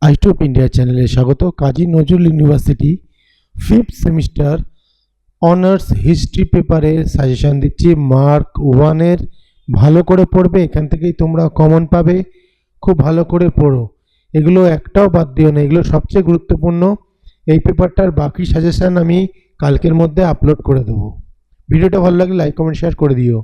IT of India চ্যানেলে স্বাগত। Kazi Nazrul university 5th semester honours history পেপারে সাজেশন দিচ্ছি। মার্ক 1 এর ভালো করে পড়বে, এখান থেকেই তোমরা কমন পাবে। খুব ভালো করে পড়ো, এগুলো একটাও বাদ দিও না, এগুলো সবচেয়ে গুরুত্বপূর্ণ। এই পেপারটার বাকি সাজেশন আমি কালকের মধ্যে আপলোড করে দেবো। ভিডিওটা ভালো লাগলে লাইক কমেন্ট শেয়ার করে দিও।